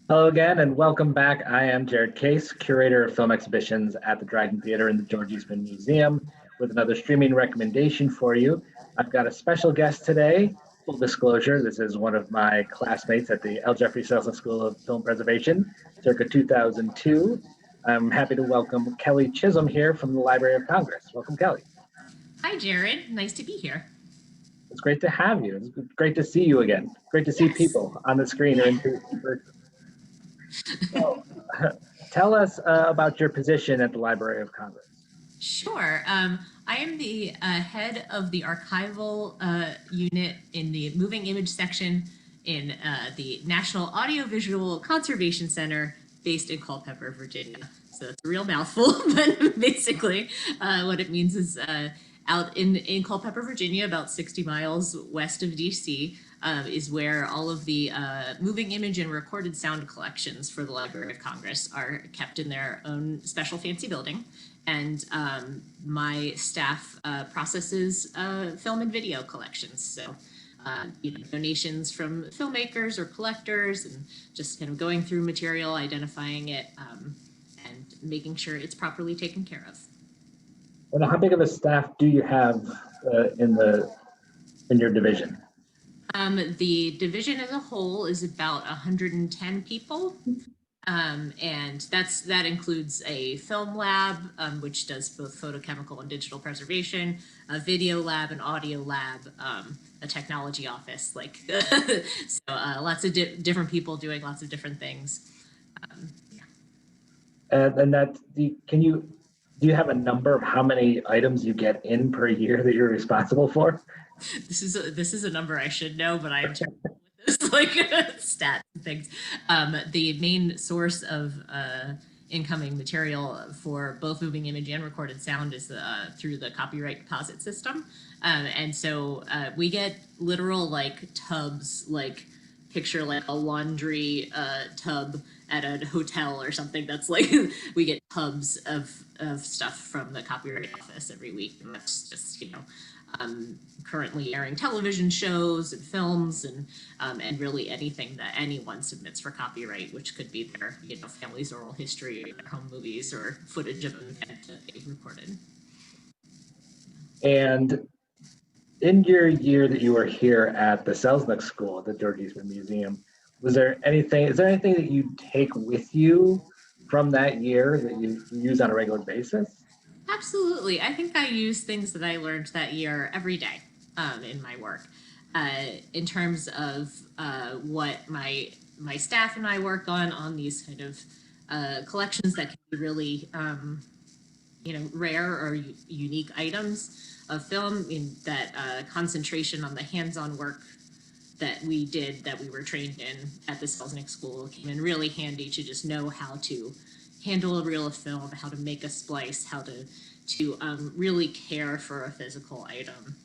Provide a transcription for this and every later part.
Hello again, and welcome back. I am Jared Case, curator of film exhibitions at the Dryden Theater and the George Eastman Museum, with another streaming recommendation for you. I've got a special guest today. Full disclosure, this is one of my classmates at the L. Jeffrey Selznick School of Film Preservation, circa 2002. I'm happy to welcome Kelly Chisholm here from the Library of Congress. Welcome, Kelly. Hi, Jared. Nice to be here. It's great to have you. It's great to see you again. Great to see Yes. people on the screen or Yeah. in person. So, tell us about your position at the Library of Congress. Sure. I am the head of the archival unit in the moving image section in the National Audiovisual Conservation Center based in Culpeper, Virginia. So it's a real mouthful, but basically what it means is out in Culpeper, Virginia, about 60 miles west of DC, is where all of the moving image and recorded sound collections for the Library of Congress are kept in their own special fancy building. And my staff processes film and video collections. So donations from filmmakers or collectors, and just kind of going through material, identifying it, and making sure it's properly taken care of. And how big of a staff do you have in your division? The division as a whole is about 110 people. And that includes a film lab, which does both photochemical and digital preservation, a video lab, an audio lab, a technology office, lots of different people doing lots of different things. And do you have a number of how many items you get in per year that you're responsible for? This is a number I should know, but I am terrible with this, like stats and things. The main source of incoming material for both moving image and recorded sound is through the copyright deposit system, and so we get literal tubs, picture like a laundry tub at a hotel or something. That's like we get tubs of stuff from the copyright office every week, and that's just currently airing television shows and films and really anything that anyone submits for copyright, which could be their family's oral history, their home movies, or footage of an event that they've recorded. And in your year that you were here at the Selznick School at the George Eastman Museum, is there anything that you take with you from that year that you use on a regular basis? Absolutely. I think I use things that I learned that year every day in my work. In terms of what my staff and I work on these kind of collections that can be really rare or unique items of film, in that concentration on the hands-on work that we did, that we were trained in at the Selznick School, came in really handy to just know how to handle a reel of film, how to make a splice, how to really care for a physical item,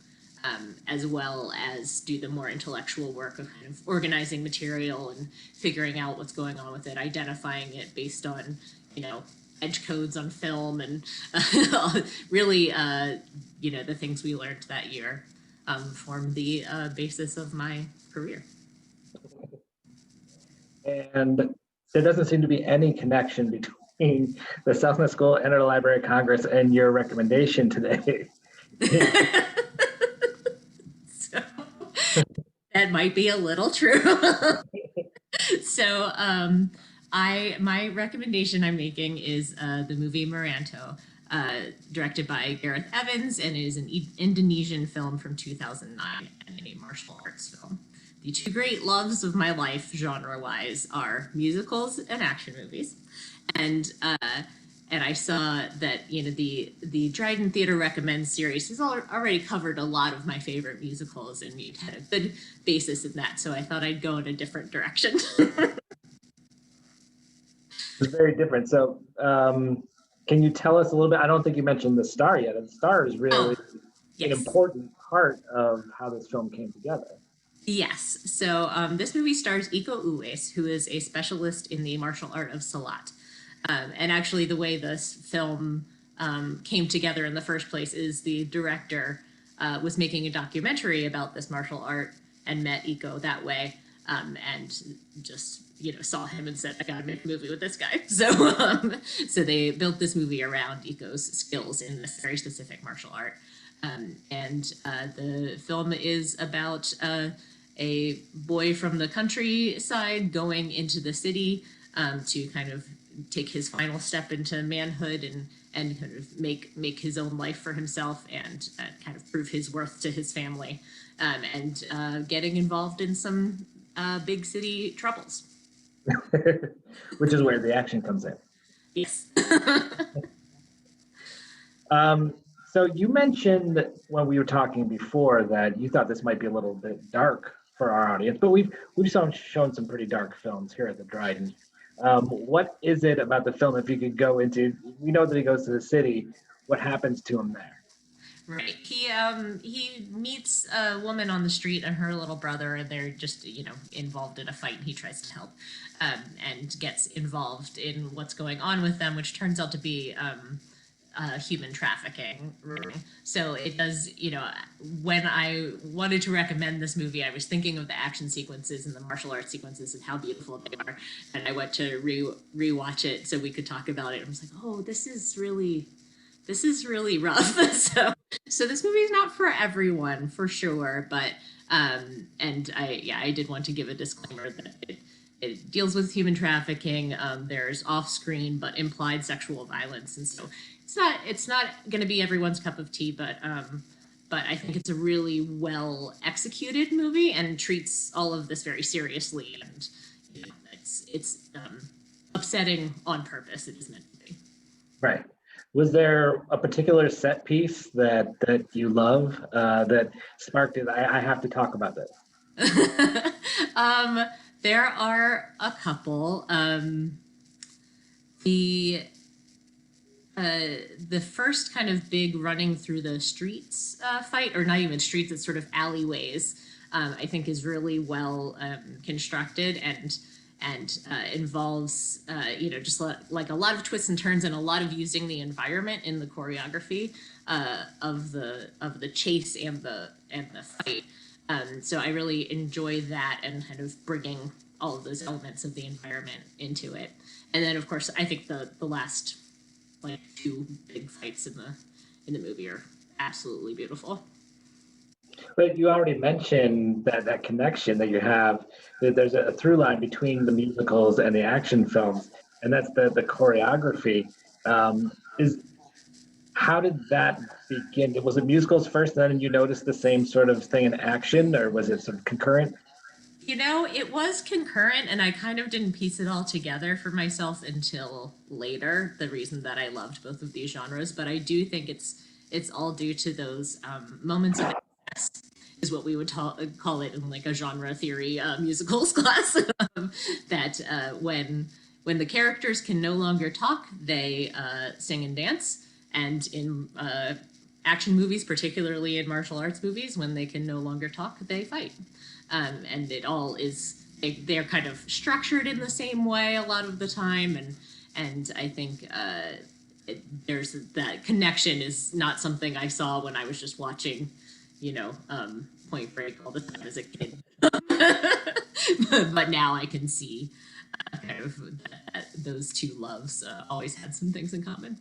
as well as do the more intellectual work of kind of organizing material and figuring out what's going on with it, identifying it based on, edge codes on film, and really, the things we learned that year form the basis of my career. And there doesn't seem to be any connection between the Selznick School and the Library of Congress and your recommendation today. So that might be a little true. So my recommendation I'm making is the movie Moranto, directed by Gareth Evans, and it is an Indonesian film from 2009 and a martial arts film. The two great loves of my life, genre-wise, are musicals and action movies, and I saw that the Dryden Theater Recommends series has already covered a lot of my favorite musicals, and you'd had a good basis in that, so I thought I'd go in a different direction. It's very different. So, can you tell us a little bit? I don't think you mentioned the star yet. And the star is really Yes. an important part of how this film came together. Yes. So this movie stars Iko Uwais, who is a specialist in the martial art of Salat. And actually, the way this film came together in the first place is the director was making a documentary about this martial art and met Iko that way, and just saw him and said, I gotta make a movie with this guy. So they built this movie around Iko's skills in this very specific martial art. And the film is about a boy from the countryside going into the city to kind of take his final step into manhood and kind of make his own life for himself and kind of prove his worth to his family, and getting involved in some big city troubles. Which is where the action comes in. Yes. So you mentioned when we were talking before that you thought this might be a little bit dark for our audience, but we've shown some pretty dark films here at the Dryden. What is it about the film? If you could go into, we know that he goes to the city. What happens to him there? Right. He meets a woman on the street and her little brother, and they're just involved in a fight. And he tries to help, and gets involved in what's going on with them, which turns out to be human trafficking. So it does. When I wanted to recommend this movie, I was thinking of the action sequences and the martial arts sequences and how beautiful they are, and I went to rewatch it so we could talk about it. I was like, oh, this is really rough. So this movie is not for everyone, for sure, but and I did want to give a disclaimer that it deals with human trafficking. There's off-screen but implied sexual violence, and so it's not going to be everyone's cup of tea, but I think it's a really well executed movie and treats all of this very seriously, and it's upsetting on purpose. It is meant to be. Right. Was there a particular set piece that you love that sparked it? I have to talk about this. There are a couple. The first kind of big running through the streets fight, or not even streets, it's sort of alleyways, I think is really well constructed and involves just like a lot of twists and turns and a lot of using the environment in the choreography of the chase and the fight. So I really enjoy that and kind of bringing all of those elements of the environment into it. And then of course I think the last like two big fights in the movie are absolutely beautiful. But you already mentioned that connection that you have, that there's a through line between the musicals and the action films, and that's the choreography. How did that begin? Was it musicals first, then you noticed the same sort of thing in action, or was it sort of concurrent? It was concurrent, and I kind of didn't piece it all together for myself until later, the reason that I loved both of these genres. But I do think it's all due to those moments of is what we would call it in like a genre theory musicals class. That when the characters can no longer talk, they sing and dance. And in action movies, particularly in martial arts movies, when they can no longer talk, they fight. And it all is they're kind of structured in the same way a lot of the time, and I think there's that connection is not something I saw when I was just watching Point Break all the time as a kid. But now I can see kind of that those two loves always had some things in common.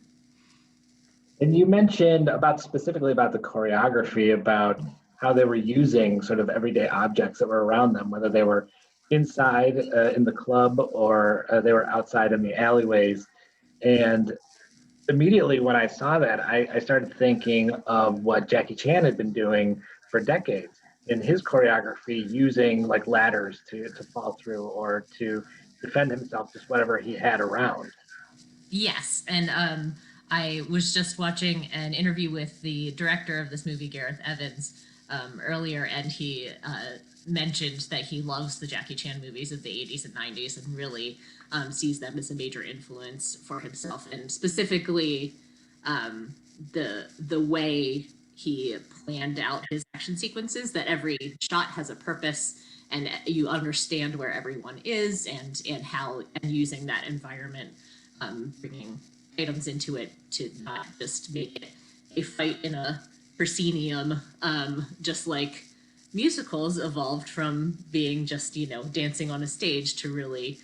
And you mentioned specifically about the choreography, about how they were using sort of everyday objects that were around them, whether they were inside in the club or they were outside in the alleyways. And immediately when I saw that, I started thinking of what Jackie Chan had been doing for decades in his choreography, using like ladders to fall through or to defend himself, just whatever he had around. Yes, and I was just watching an interview with the director of this movie, Gareth Evans, earlier, and he mentioned that he loves the Jackie Chan movies of the 80s and 90s and really sees them as a major influence for himself, and specifically the way he planned out his action sequences, that every shot has a purpose and you understand where everyone is and how, and using that environment, bringing items into it to not just make it a fight in a proscenium, just like musicals evolved from being just, dancing on a stage to really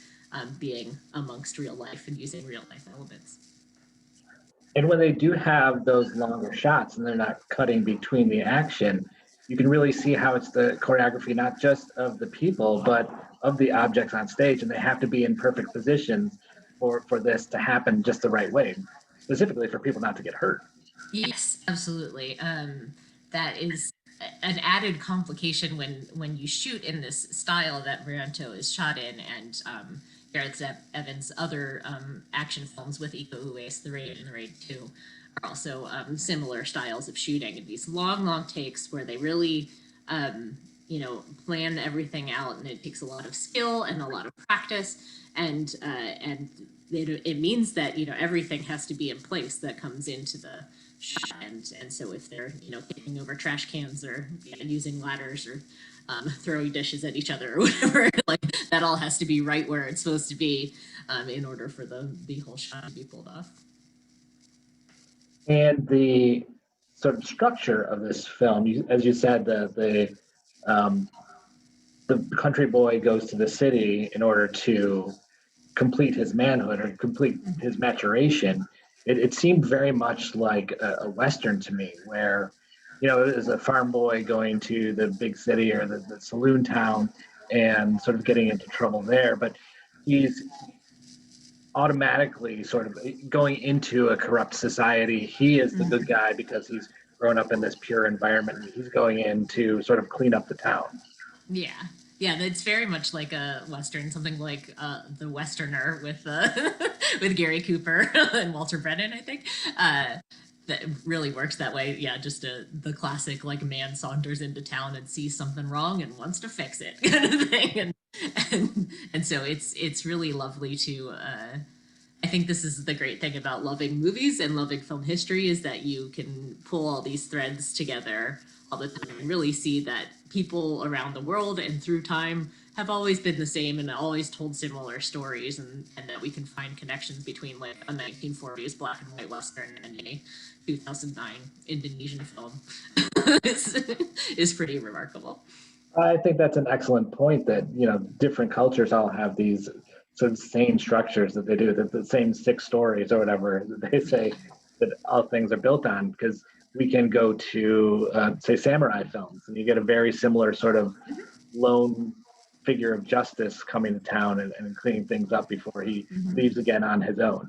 being amongst real life and using real life elements. And when they do have those longer shots and they're not cutting between the action, you can really see how it's the choreography, not just of the people, but of the objects on stage. And they have to be in perfect positions for this to happen just the right way, specifically for people not to get hurt. Yes, absolutely. That is an added complication when you shoot in this style that Barranto is shot in, and Gareth Evans' other action films with Iko Uwais, The Raid and The Raid 2, are also similar styles of shooting. These long, long takes where they really, plan everything out, and it takes a lot of skill and a lot of practice, and it means that everything has to be in place that comes into the shot, and so if they're kicking over trash cans or using ladders or throwing dishes at each other or whatever, like that all has to be right where it's supposed to be in order for the whole shot to be pulled off. And the sort of structure of this film, as you said, um, the country boy goes to the city in order to complete his manhood or complete his maturation. It seemed very much like a Western to me, where, it is a farm boy going to the big city or the saloon town and sort of getting into trouble there. But he's automatically sort of going into a corrupt society. He is the good guy because he's grown up in this pure environment. He's going in to sort of clean up the town. Yeah. Yeah, it's very much like a Western, something like The Westerner with with Gary Cooper and Walter Brennan, I think. That really works that way. Yeah, just the classic like man saunters into town and sees something wrong and wants to fix it kind of thing. And so it's really lovely to I think this is the great thing about loving movies and loving film history, is that you can pull all these threads together all the time and really see that people around the world and through time have always been the same and always told similar stories, and that we can find connections between like a 1940s black and white Western and a 2009 Indonesian film is pretty remarkable. I think that's an excellent point that, different cultures all have these sort of same structures that they do, the same six stories or whatever that they say that all things are built on, because we can go to, say, samurai films, and you get a very similar sort of lone figure of justice coming to town and cleaning things up before he leaves again on his own.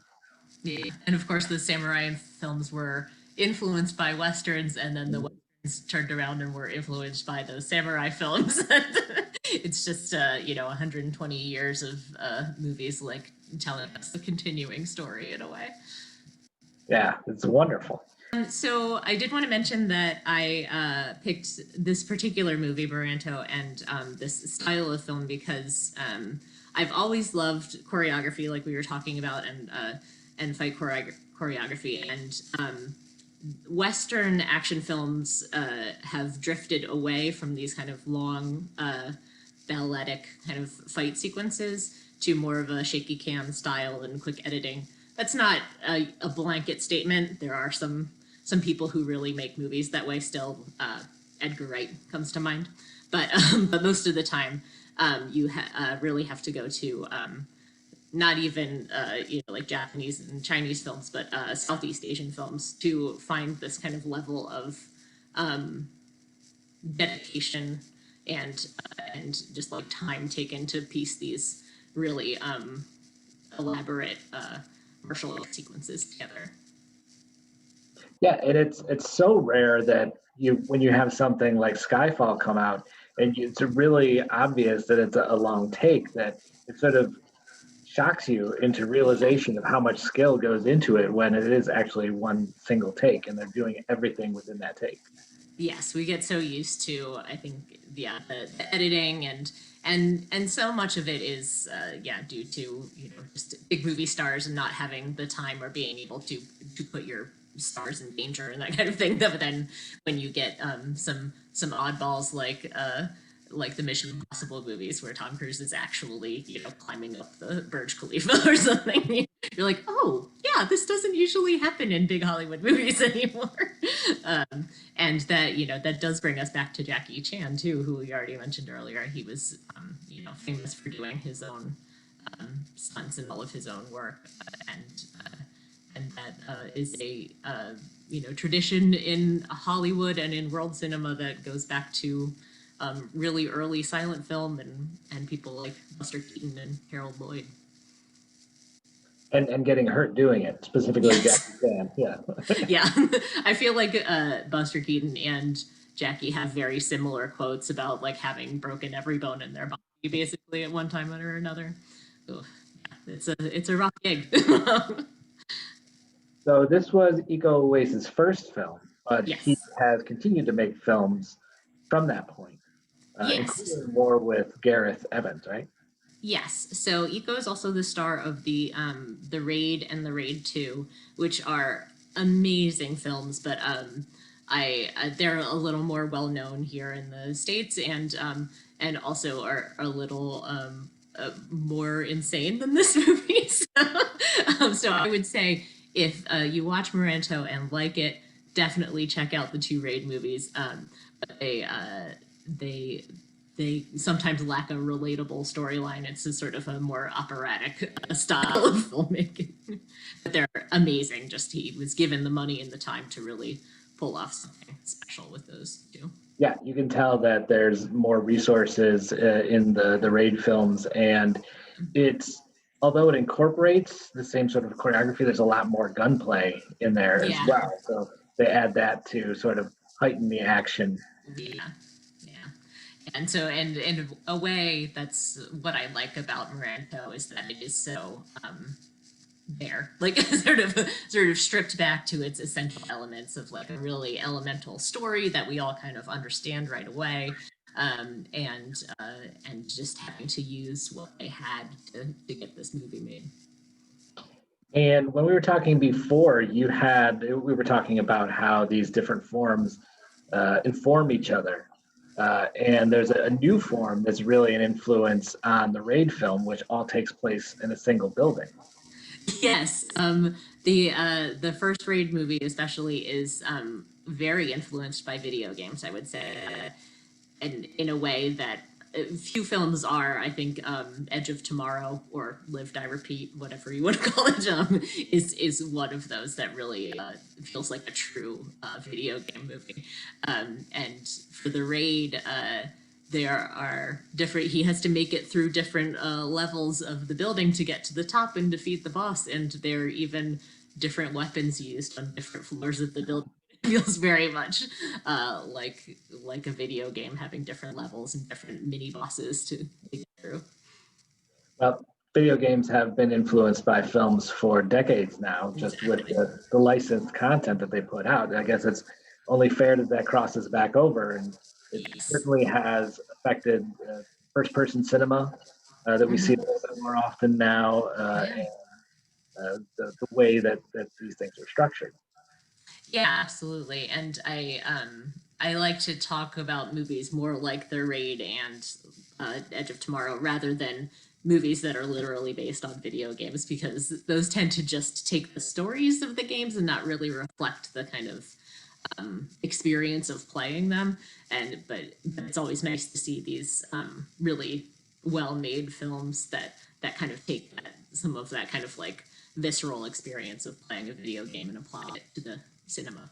Yeah. And of course, the samurai films were influenced by westerns, and then the westerns turned around and were influenced by those samurai films. It's just 120 years of movies like telling us the continuing story in a way. Yeah, it's wonderful. So I did want to mention that I picked this particular movie, Barranto, and this style of film because I've always loved choreography, like we were talking about, and fight choreography. And Western action films have drifted away from these kind of long balletic kind of fight sequences to more of a shaky cam style and quick editing. That's not a blanket statement. There are some people who really make movies that way still. Edgar Wright comes to mind, but most of the time you really have to go to not even like Japanese and Chinese films, but Southeast Asian films to find this kind of level of dedication and just like time taken to piece these really elaborate martial art sequences together. Yeah, and it's so rare that when you have something like Skyfall come out, and it's really obvious that it's a long take, that it sort of shocks you into realization of how much skill goes into it when it is actually one single take and they're doing everything within that take. Yes, we get so used to, I think, the editing and so much of it is due to just big movie stars and not having the time or being able to put your stars in danger and that kind of thing. But then when you get some oddballs like the Mission Impossible movies where Tom Cruise is actually climbing up the Burj Khalifa or something, you're like, oh yeah, this doesn't usually happen in big Hollywood movies anymore. And that, that does bring us back to Jackie Chan too, who we already mentioned earlier. He was, famous for doing his own stunts and all of his own work, and that is a tradition in Hollywood and in world cinema that goes back to really early silent film and people like Buster Keaton and Harold Lloyd. And getting hurt doing it, specifically Yes. Jackie Chan. Yeah. Yeah, I feel like Buster Keaton and Jackie have very similar quotes about like having broken every bone in their body, basically at one time or another. Oof. It's a rough gig. So this was Iko Uwais' first film, but he Yes. has continued to make films from that point, Yes. including more with Gareth Evans, right? Yes. So Iko is also the star of the Raid and the Raid 2, which are amazing films, but I they're a little more well known here in the States, and also are a little more insane than this movie. So I would say if you watch Moranto and like it, definitely check out the two Raid movies. But they they sometimes lack a relatable storyline. It's a sort of a more operatic style of filmmaking. But they're amazing. Just he was given the money and the time to really pull off something special with those two. Yeah, you can tell that there's more resources in the Raid films, and it's although it incorporates the same sort of choreography, there's a lot more gunplay in there as Yeah. well. So they add that to sort of heighten the action. Yeah. And so, and in a way, that's what I like about Moranto is that it is so there, like sort of stripped back to its essential elements of like a really elemental story that we all kind of understand right away, and just having to use what they had to get this movie made. And when we were talking before, we were talking about how these different forms inform each other. And there's a new form that's really an influence on the Raid film, which all takes place in a single building. Yes, the first Raid movie especially is very influenced by video games. I would say, and in a way that few films are. I think Edge of Tomorrow or Live Die Repeat, whatever you want to call it, is one of those that really feels like a true video game movie. And for the Raid, there are different. He has to make it through different levels of the building to get to the top and defeat the boss, and there are even different weapons used on different floors of the building. Feels very much like a video game having different levels and different mini bosses to get through. Well, video games have been influenced by films for decades now, just with the licensed content that they put out. I guess it's only fair that that crosses back over, and it Yes. certainly has affected first-person cinema that we see a little bit more often now, and the way that these things are structured. Yeah, absolutely. And I like to talk about movies more like The Raid and Edge of Tomorrow rather than movies that are literally based on video games, because those tend to just take the stories of the games and not really reflect the kind of experience of playing them. But it's always nice to see these really well-made films that kind of take some of that kind of like visceral experience of playing a video game and apply it to the cinema.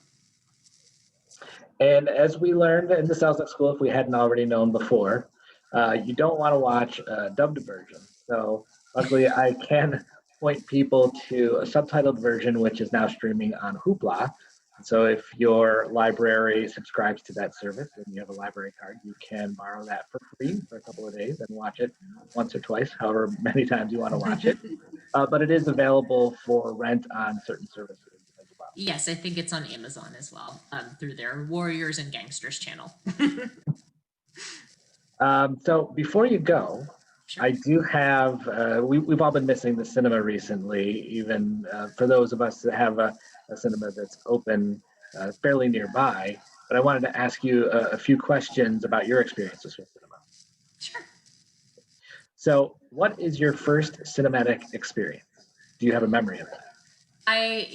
And as we learned in the Salzach School, if we hadn't already known before, you don't want to watch a dubbed version. So luckily, I can point people to a subtitled version, which is now streaming on Hoopla. And so if your library subscribes to that service and you have a library card, you can borrow that for free for a couple of days and watch it once or twice, however many times you want to watch it. But it is available for rent on certain services as well. Yes, I think it's on Amazon as well, through their Warriors and Gangsters channel. So before you go, Sure. I do have, we've all been missing the cinema recently, even for those of us that have a cinema that's open fairly nearby. But I wanted to ask you a few questions about your experiences with cinema. Sure. So, what is your first cinematic experience? Do you have a memory of that? I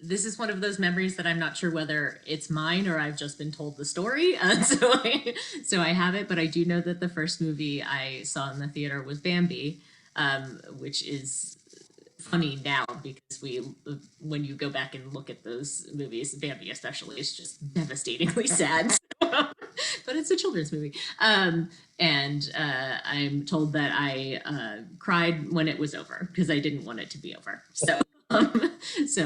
this is one of those memories that I'm not sure whether it's mine or I've just been told the story. So I have it, but I do know that the first movie I saw in the theater was Bambi, which is funny now because when you go back and look at those movies, Bambi especially is just devastatingly sad. But it's a children's movie. And I'm told that I cried when it was over because I didn't want it to be over. So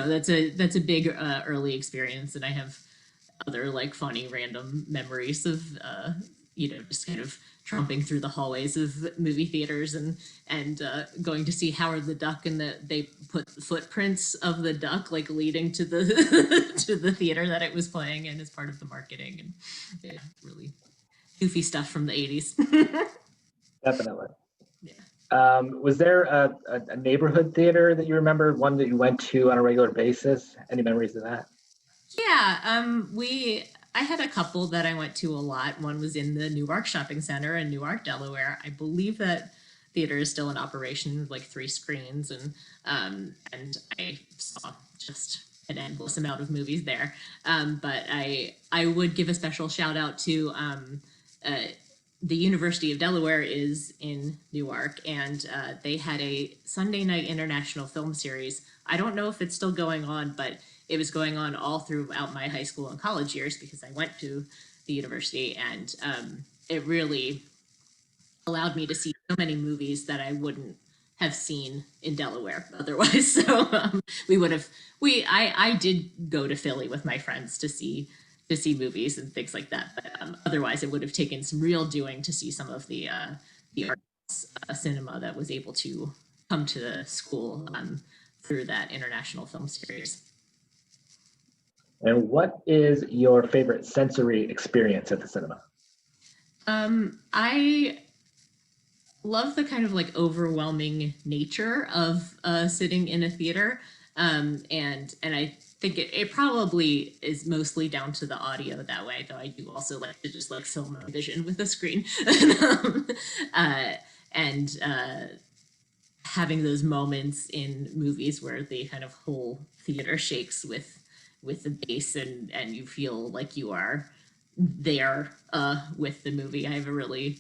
that's a big early experience, and I have other like funny random memories of just kind of tromping through the hallways of movie theaters and going to see Howard the Duck, and they put footprints of the duck like leading to the to the theater that it was playing in as part of the marketing, and yeah, really goofy stuff from the 80s. Definitely. Yeah. Was there a neighborhood theater that you remember, one that you went to on a regular basis? Any memories of that? Yeah, I had a couple that I went to a lot. One was in the Newark Shopping Center in Newark, Delaware. I believe that theater is still in operation with like 3 screens, and I saw just an endless amount of movies there. But I would give a special shout out to the University of Delaware is in Newark, and they had a Sunday night international film series. I don't know if it's still going on, but it was going on all throughout my high school and college years because I went to the university, and it really allowed me to see so many movies that I wouldn't have seen in Delaware otherwise. So I did go to Philly with my friends to see movies and things like that, but otherwise it would have taken some real doing to see some of the arts cinema that was able to come to the school through that international film series. And what is your favorite sensory experience at the cinema? I love the kind of like overwhelming nature of sitting in a theater, and I think it probably is mostly down to the audio that way, though I do also like to just like film my vision with a screen. And having those moments in movies where the kind of whole theater shakes with the bass, and you feel like you are there with the movie. I have a really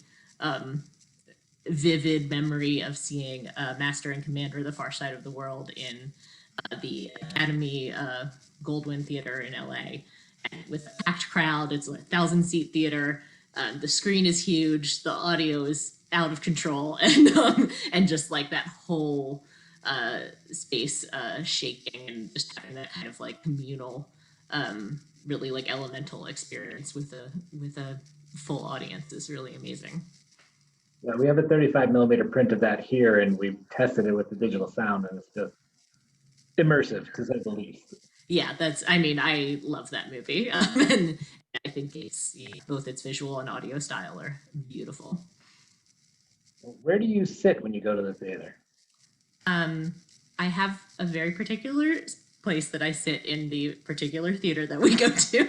vivid memory of seeing Master and Commander: The Far Side of the World in the Academy Goldwyn Theater in LA, and with a packed crowd. It's a 1,000-seat theater. The screen is huge. The audio is out of control, and just like that whole space shaking, and just having that kind of like communal, really like elemental experience with a full audience is really amazing. Yeah, we have a 35 millimeter print of that here, and we've tested it with the digital sound, and it's just immersive, to say the least. Yeah, I love that movie. And I think both its visual and audio style are beautiful. Where do you sit when you go to the theater? I have a very particular place that I sit in the particular theater that we go to.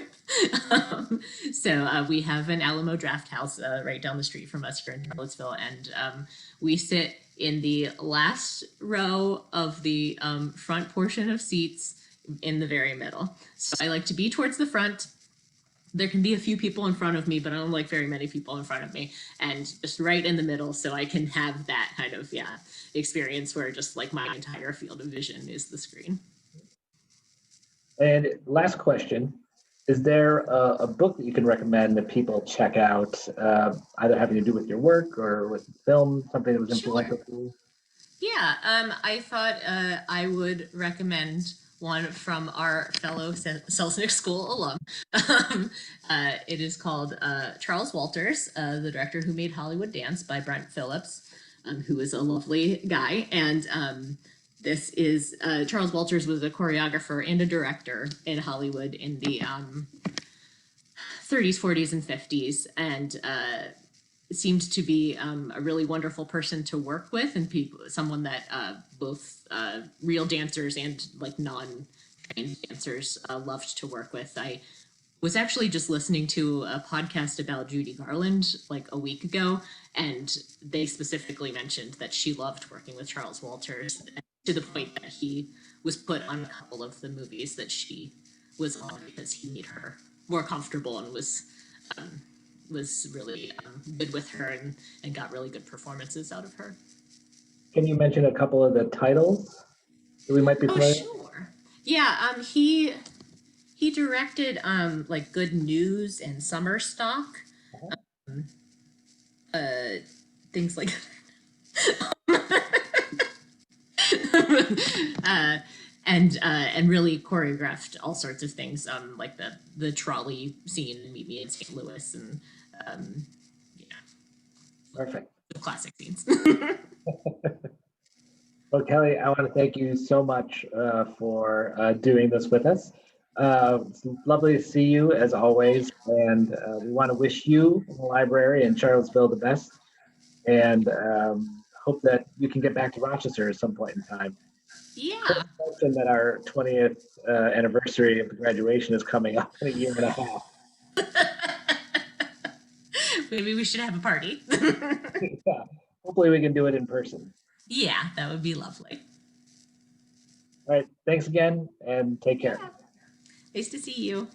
So we have an Alamo Draft House right down the street from us here in Charlottesville, and we sit in the last row of the front portion of seats in the very middle. So I like to be towards the front. There can be a few people in front of me, but I don't like very many people in front of me, and just right in the middle, so I can have that kind of experience where just like my entire field of vision is the screen. And last question, is there a book that you can recommend that people check out, either having to do with your work or with film, something that was influential to you? Yeah, I thought I would recommend one from our fellow Selznick School alum. It is called Charles Walters, the director who made Hollywood Dance, by Brent Phillips, who is a lovely guy. And this is Charles Walters was a choreographer and a director in Hollywood in the 30s, 40s, and 50s, and seemed to be a really wonderful person to work with, and someone that both real dancers and like non-trained dancers loved to work with. I was actually just listening to a podcast about Judy Garland like a week ago, and they specifically mentioned that she loved working with Charles Walters, to the point that he was put on a couple of the movies that she was on because he made her more comfortable and was really good with her and got really good performances out of her. Can you mention a couple of the titles that we might be Oh, familiar with? sure. Yeah, he directed like Good News and Summer Stock, um, uh, things like uh, and really choreographed all sorts of things, like the trolley scene in Meet Me in St. Louis, and um, yeah, Perfect. the classic scenes. Well, Kelly, I want to thank you so much for doing this with us. It's lovely to see you as always, and we want to wish you and the library in Charlottesville the best, and hope that you can get back to Rochester at some point in time. Yeah, Mention that our 20th anniversary of the graduation is coming up in a year and a half. maybe we should have a party. Yeah. Hopefully, we can do it in person. Yeah, that would be lovely. All right. Thanks again, and take care. Yeah, nice to see you.